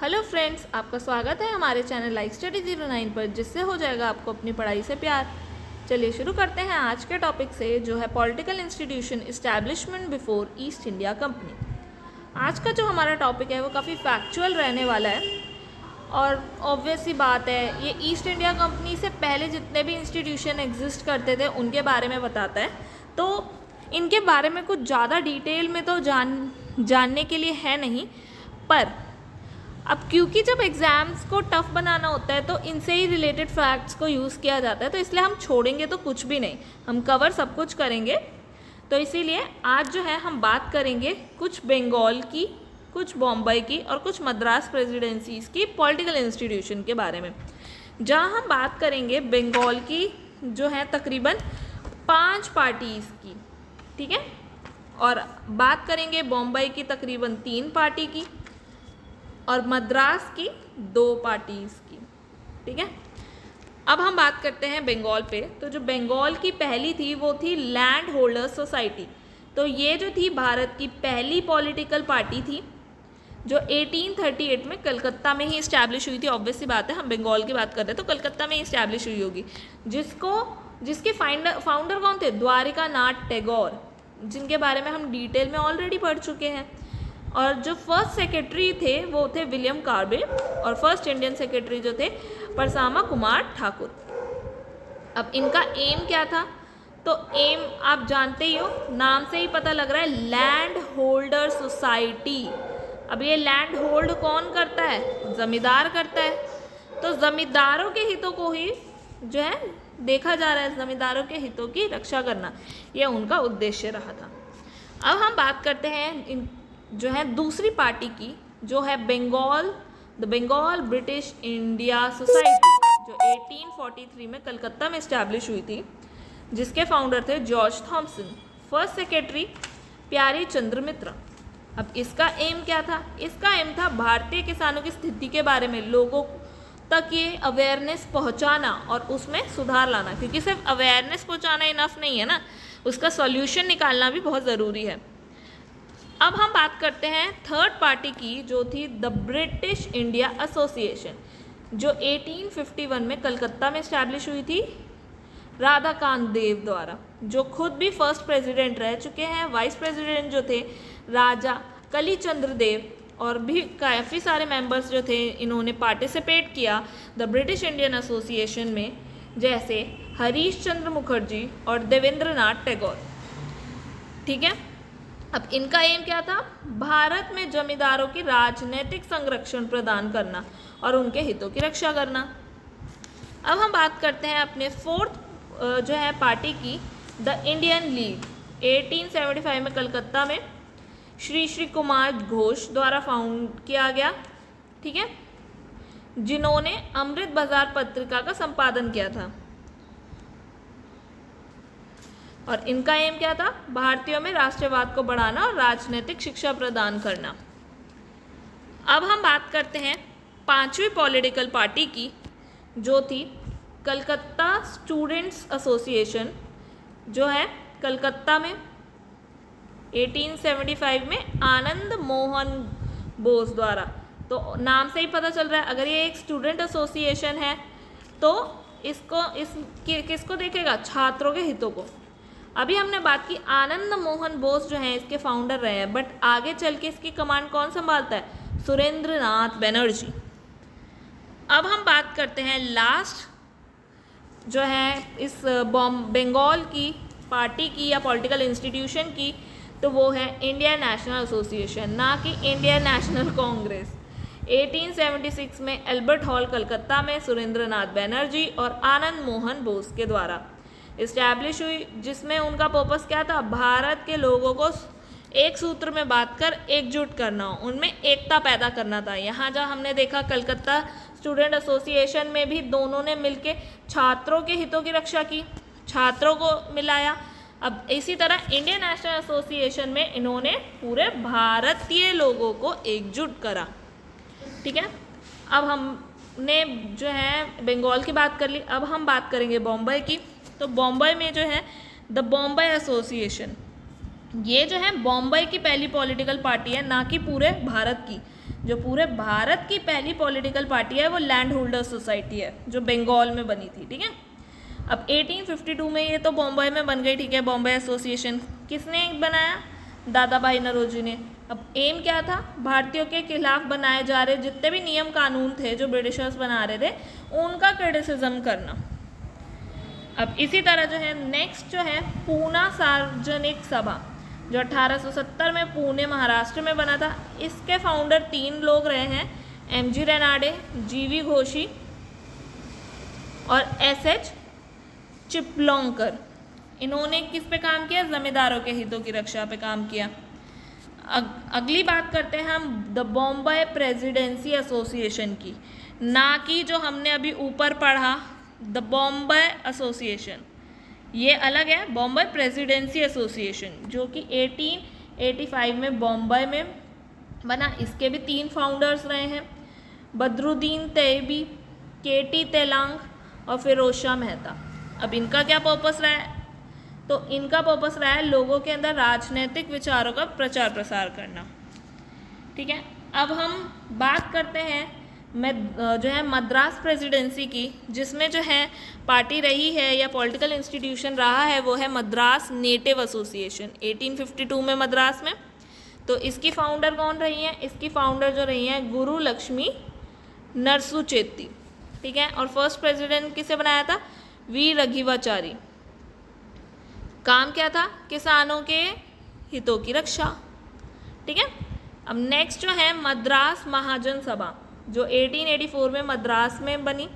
Hello friends, आपका स्वागत है हमारे चैनल लाइफ स्टडी 09 पर, जिससे हो जाएगा आपको अपनी पढ़ाई से प्यार। चलिए शुरू करते हैं आज के टॉपिक से, जो है political institution establishment before east India company. आज का जो हमारा टॉपिक है वो काफ़ी फैक्चुअल रहने वाला है और ऑब्वियस सी बात है, ये ईस्ट इंडिया कंपनी से पहले जितने भी इंस्टीट्यूशन एग्जिस्ट करते थे उनके बारे में बताता है। तो इनके बारे में कुछ ज़्यादा डिटेल में तो जानने के लिए है नहीं, पर अब क्योंकि जब एग्ज़ाम्स को टफ बनाना होता है तो इनसे ही रिलेटेड फैक्ट्स को यूज़ किया जाता है, तो इसलिए हम छोड़ेंगे तो कुछ भी नहीं, हम कवर सब कुछ करेंगे। तो इसीलिए आज जो है हम बात करेंगे कुछ बंगाल की, कुछ बॉम्बे की और कुछ मद्रास प्रेसिडेंसीज़ की पॉलिटिकल इंस्टीट्यूशन के बारे में। जहाँ हम बात करेंगे बंगाल की, जो है तकरीबन 5 पार्टीज़ की, ठीक है, और बात करेंगे बॉम्बे की तकरीबन 3 पार्टी की और मद्रास की 2 पार्टीज़ की, ठीक है। अब हम बात करते हैं बंगाल पे। तो जो बंगाल की पहली थी वो थी लैंड होल्डर्स सोसाइटी। तो ये जो थी भारत की पहली पॉलिटिकल पार्टी थी, जो 1838 में कलकत्ता में ही इस्टेब्लिश हुई थी। ऑब्वियस सी बात है, हम बंगाल की बात कर रहे हैं तो कलकत्ता में ही इस्टेब्लिश हुई होगी। जिसके फाउंडर कौन थे? द्वारिका नाथ टैगोर, जिनके बारे में हम डिटेल में ऑलरेडी पढ़ चुके हैं। और जो फर्स्ट सेक्रेटरी थे वो थे विलियम कार्बे, और फर्स्ट इंडियन सेक्रेटरी जो थे परसामा कुमार ठाकुर। अब इनका एम क्या था? तो एम आप जानते ही हो, नाम से ही पता लग रहा है, लैंड होल्डर सोसाइटी। अब ये लैंड होल्ड कौन करता है? जमींदार करता है। तो जमींदारों के हितों को ही जो है देखा जा रहा है, जमींदारों के हितों की रक्षा करना, ये उनका उद्देश्य रहा था। अब हम बात करते हैं जो है दूसरी पार्टी की, जो है the Bengal British India Society, जो 1843 में कलकत्ता में इस्टेब्लिश हुई थी, जिसके फाउंडर थे जॉर्ज थॉमसन। फर्स्ट सेक्रेटरी प्यारी चंद्र मित्र। अब इसका एम क्या था? इसका एम था भारतीय किसानों की स्थिति के बारे में लोगों तक ये अवेयरनेस पहुंचाना और उसमें सुधार लाना, क्योंकि सिर्फ अवेयरनेस पहुंचाना इनफ नहीं है ना, उसका सॉल्यूशन निकालना भी बहुत ज़रूरी है। अब हम बात करते हैं थर्ड पार्टी की, जो थी द ब्रिटिश इंडिया एसोसिएशन, जो 1851 में कलकत्ता में इस्टेब्लिश हुई थी राधाकांत देव द्वारा, जो खुद भी फर्स्ट प्रेसिडेंट रह चुके हैं। वाइस प्रेसिडेंट जो थे राजा कलीचंद्र देव, और भी काफ़ी सारे मेंबर्स जो थे इन्होंने पार्टिसिपेट किया द ब्रिटिश इंडियन एसोसिएशन में, जैसे हरीश चंद्र मुखर्जी और देवेंद्र नाथ टैगोर, ठीक है। अब इनका एम क्या था? भारत में जमींदारों की राजनीतिक संरक्षण प्रदान करना और उनके हितों की रक्षा करना। अब हम बात करते हैं अपने फोर्थ जो है पार्टी की, द इंडियन लीग, 1875 में कलकत्ता में श्री श्री कुमार घोष द्वारा फाउंड किया गया, ठीक है, जिन्होंने अमृत बाजार पत्रिका का संपादन किया था। और इनका एम क्या था? भारतीयों में राष्ट्रवाद को बढ़ाना और राजनीतिक शिक्षा प्रदान करना। अब हम बात करते हैं पांचवी पॉलिटिकल पार्टी की, जो थी कलकत्ता स्टूडेंट्स एसोसिएशन, जो है कलकत्ता में 1875 में आनंद मोहन बोस द्वारा। तो नाम से ही पता चल रहा है, अगर ये एक स्टूडेंट एसोसिएशन है तो किसको देखेगा? छात्रों के हितों को। अभी हमने बात की आनंद मोहन बोस जो हैं इसके फाउंडर रहे हैं, बट आगे चल के इसकी कमांड कौन संभालता है? सुरेंद्र नाथ बनर्जी। अब हम बात करते हैं लास्ट जो है इस बंगाल की पार्टी की या पॉलिटिकल इंस्टीट्यूशन की, तो वो है इंडियन नेशनल एसोसिएशन, ना कि इंडियन नेशनल कांग्रेस। 1876 में एल्बर्ट हॉल कलकत्ता में सुरेंद्र नाथ बनर्जी और आनंद मोहन बोस के द्वारा इस्टेब्लिश हुई, जिसमें उनका पर्पस क्या था? भारत के लोगों को एक सूत्र में बात कर एकजुट करना, उनमें एकता पैदा करना था। यहाँ जहाँ हमने देखा कलकत्ता स्टूडेंट एसोसिएशन में भी दोनों ने मिलके छात्रों के हितों की रक्षा की, छात्रों को मिलाया। अब इसी तरह इंडियन नेशनल एसोसिएशन में इन्होंने पूरे भारतीय लोगों को एकजुट करा, ठीक है। अब हमने जो है बंगाल की बात कर ली, अब हम बात करेंगे बॉम्बे की। तो बॉम्बे में जो है द बॉम्बे एसोसिएशन, ये जो है बॉम्बे की पहली पॉलिटिकल पार्टी है, ना कि पूरे भारत की। जो पूरे भारत की पहली पॉलिटिकल पार्टी है वो लैंड होल्डर सोसाइटी है, जो बंगाल में बनी थी, ठीक है। अब 1852 में ये तो बॉम्बे में बन गई, ठीक है, बॉम्बे एसोसिएशन। किसने बनाया? दादा भाई नौरोजी ने। अब एम क्या था? भारतीयों के खिलाफ बनाए जा रहे जितने भी नियम कानून थे जो ब्रिटिशर्स बना रहे थे, उनका क्रिटिसिज्म करना। अब इसी तरह जो है नेक्स्ट जो है पूना सार्वजनिक सभा, जो 1870 में पुणे महाराष्ट्र में बना था। इसके फाउंडर 3 लोग रहे हैं, एम.जी. रेनाडे, जी.वी. घोषी और एस.एच. चिपलॉन्कर। इन्होंने किस पे काम किया? जमींदारों के हितों की रक्षा पे काम किया। अगली बात करते हैं हम द बॉम्बे प्रेसिडेंसी एसोसिएशन की, ना कि जो हमने अभी ऊपर पढ़ा द बॉम्बे एसोसिएशन, ये अलग है। बॉम्बे प्रेसिडेंसी एसोसिएशन जो कि 1885 में बॉम्बे में बना। इसके भी 3 फाउंडर्स रहे हैं, बदरुद्दीन तैयबी, के.टी. तेलांग और फिरोज शाह मेहता। अब इनका क्या पर्पस रहा है? तो इनका पर्पस रहा है लोगों के अंदर राजनीतिक विचारों का प्रचार प्रसार करना, ठीक है। अब हम बात करते हैं जो है मद्रास प्रेसिडेंसी की, जिसमें जो है पार्टी रही है या पॉलिटिकल इंस्टीट्यूशन रहा है वो है मद्रास नेटिव एसोसिएशन, 1852 में मद्रास में। तो इसकी फाउंडर कौन रही हैं? इसकी फाउंडर जो रही हैं गुरु लक्ष्मी नरसुचेती, ठीक है। और फर्स्ट प्रेसिडेंट किसे बनाया था? वी राघवाचारी। काम क्या था? किसानों के हितों की रक्षा, ठीक है। अब नेक्स्ट जो है मद्रास महाजन सभा, जो 1884 में मद्रास में बनी।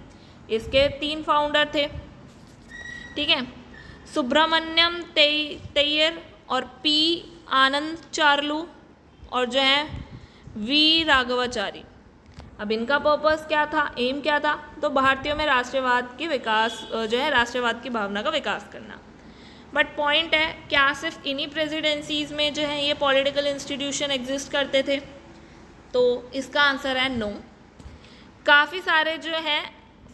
इसके 3 फाउंडर थे, ठीक है, सुब्रमण्यम तैयर और पी आनंद चार्लू और जो है वी राघवाचारी। अब इनका पर्पस क्या था? एम क्या था? तो भारतीयों में राष्ट्रवाद की विकास जो है राष्ट्रवाद की भावना का विकास करना। बट पॉइंट है, क्या सिर्फ इन्हीं प्रेसिडेंसीज में जो है ये पॉलिटिकल इंस्टीट्यूशन एग्जिस्ट करते थे? तो इसका आंसर है नो। काफ़ी सारे जो है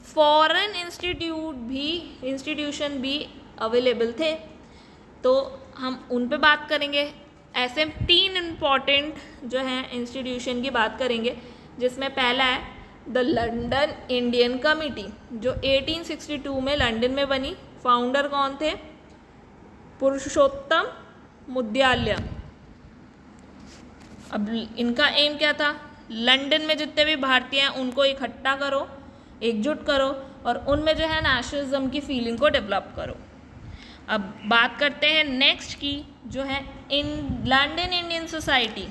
फॉरेन इंस्टीट्यूशन भी अवेलेबल थे, तो हम उन पे बात करेंगे। ऐसे 3 इम्पॉर्टेंट जो है इंस्टीट्यूशन की बात करेंगे, जिसमें पहला है द लंदन इंडियन कमिटी, जो 1862 में लंदन में बनी। फाउंडर कौन थे? पुरुषोत्तम मुद्गल्य। अब इनका एम क्या था? लंदन में जितने भी भारतीय हैं उनको इकट्ठा करो, एकजुट करो और उनमें जो है नेशनलिज्म की फीलिंग को डेवलप करो। अब बात करते हैं नेक्स्ट की, जो है लंदन इंडियन सोसाइटी।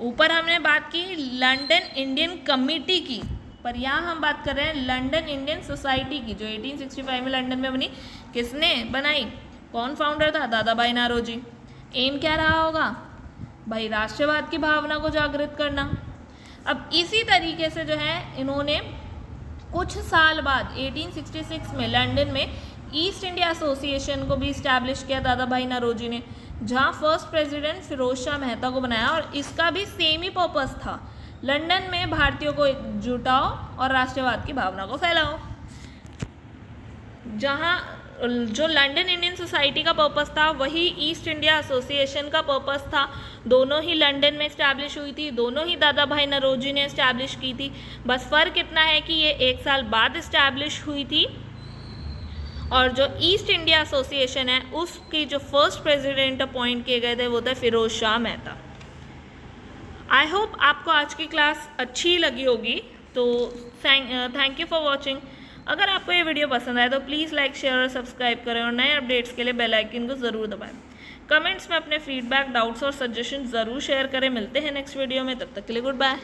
ऊपर हमने बात की लंदन इंडियन कमिटी की, पर यहाँ हम बात कर रहे हैं लंदन इंडियन सोसाइटी की, जो 1865 में लंदन में बनी। किसने बनाई? कौन फाउंडर था? दादा भाई नौरोजी। एम क्या रहा होगा? भाई राष्ट्रवाद की भावना को जागृत करना। अब इसी तरीके से जो है इन्होंने कुछ साल बाद 1866 में लंदन में ईस्ट इंडिया एसोसिएशन को भी इस्टेब्लिश किया दादा भाई नौरोजी ने, जहाँ फर्स्ट प्रेसिडेंट फिरोज शाह मेहता को बनाया। और इसका भी सेम ही पर्पस था, लंदन में भारतीयों को जुटाओ और राष्ट्रवाद की भावना को फैलाओ। जहाँ जो लंदन इंडियन सोसाइटी का पर्पस था वही ईस्ट इंडिया एसोसिएशन का पर्पस था। दोनों ही लंदन में इस्टेब्लिश हुई थी, दोनों ही दादा भाई नौरोजी ने इस्टेब्लिश की थी। बस फ़र्क इतना है कि ये 1 साल बाद इस्टेब्लिश हुई थी, और जो ईस्ट इंडिया एसोसिएशन है उसकी जो फर्स्ट प्रेसिडेंट अपॉइंट किए गए थे वो थे फिरोज शाह मेहता। आई होप आपको आज की क्लास अच्छी लगी होगी, तो थैंक यू फॉर वॉचिंग। अगर आपको ये वीडियो पसंद आए तो प्लीज़ लाइक, शेयर और सब्सक्राइब करें और नए अपडेट्स के लिए बेल आइकन को ज़रूर दबाएं। कमेंट्स में अपने फीडबैक, डाउट्स और सजेशन ज़रूर शेयर करें। मिलते हैं नेक्स्ट वीडियो में, तब तक के लिए गुड बाय।